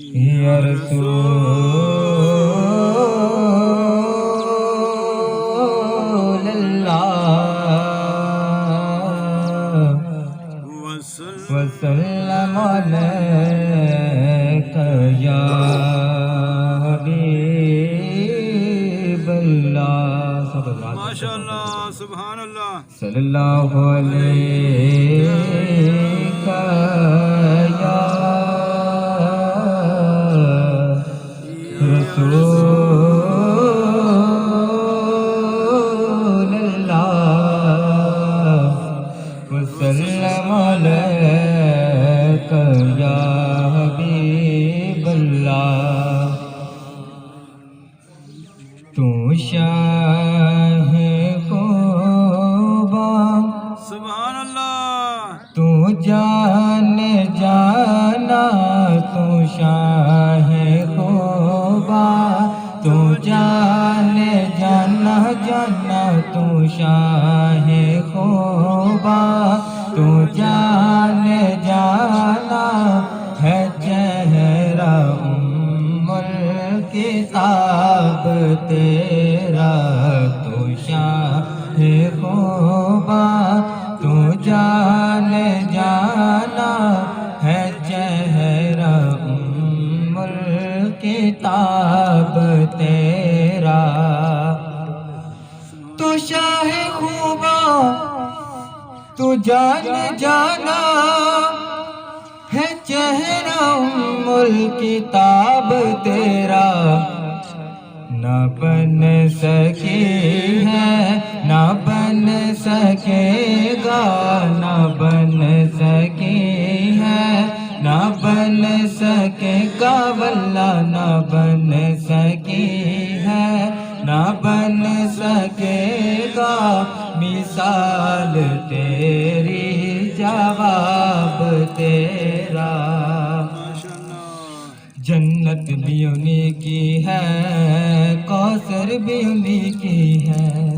یا رسول اللہ وسلم علیک یا حبیب اللہ ماشاءاللہ سبحان اللہ صلی اللہ علیہ یا رسول اللہ وسلم علیک یا حبیب اللہ تو شاہ خوبا سبحان اللہ تو جان جانا تو شاہ خوبا تو جان جانا جانا تو شاہ خوبا تو جان جانا ہے چہرہ ام الکتاب تیرا تو شاہ خوبا تو جان جانا ہے چہرہ ام الکتاب تیرا تو شاہ خوبا تو جان جانا ہے چہرہ ام الکتاب تیرا نہ بن سکی ہے نہ بن سکے گا نہ بن سکی ہے نہ بن سکے گا واللہ نہ بن سکی ہے نہ بن سکے گا مثال تیری جواب تیرا جنت بھی انہی کی ہے کوثر بھی انہی کی ہے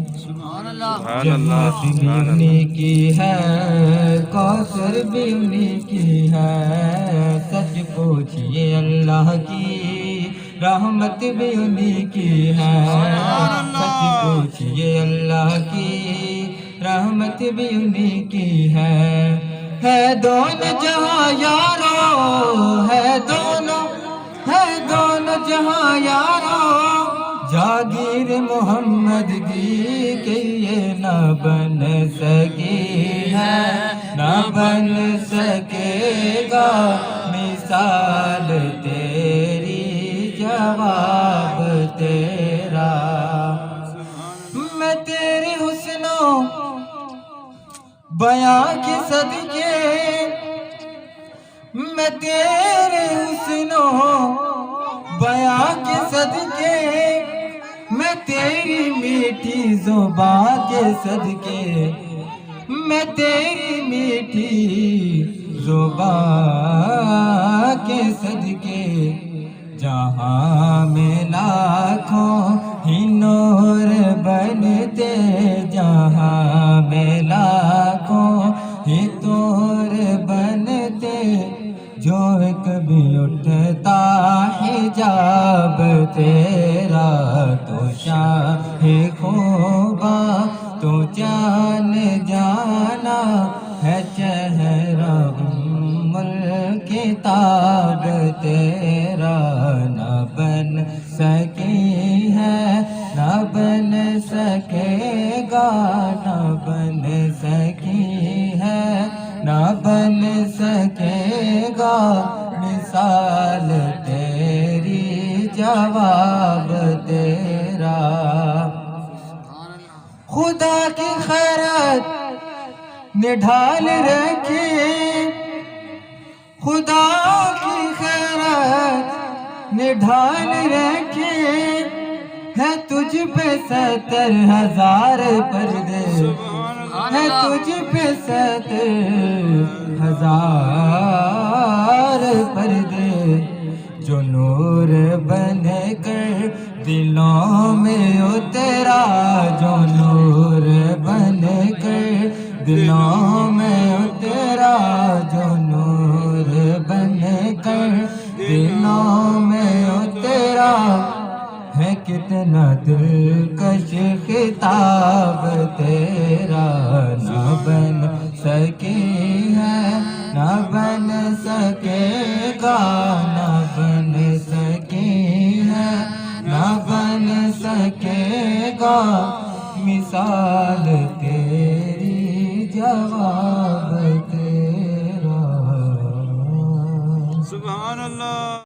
جنت بھی انہی کی ہے کوثر بھی انہی کی ہے سچ پوچھئے اللہ کی رحمت بھی انہی کی ہے سچ پوچھئے اللہ کی رحمت بھی انہی کی ہے دونوں جہاں یارو ہے دونوں جہاں یارو جاگیر محمد کی کہ یہ نہ بن سکی ہے نہ بن سکے گا مثال تیری جواب تیرا میں تیرے حسنوں بیاں کے صدقے میں تیرے حسنوں بیاں کے صدقے میں تیری میٹھی زبان کے صدقے میں تیری میٹھی زبان کے صدقے جہاں میں لاکھوں ہی نور بنتے جہاں میں لاکھوں ہی نور بنتے جو کبھی اٹھتا حجاب تیرا تو شاہ خوبا تو جان جانا ہے چہرہ ام الکتاب تیرا نہ بن سکی ہے نہ بن سکے گا نہ بن سکی ہے نہ بن سکے گا مثال تیری جواب تیرا خدا کی خیرات نے ڈھال رکھی خدا کی خیرات نے ڈھال رکھی ہے تجھ پہ 70,000 پردے ہے تجھ پہ 70,000 پردے جو نور بن کر دلوں میں اترا جو نور بن کر دلوں میں اترا جو نور بن کر دلوں کتنا دلکش خطاب تیرا، نہ بن سکی ہے نہ بن سکے گا، نہ بن سکی ہے نہ بن سکے گا، مثال تیری جواب تیرا۔ سبحان اللہ۔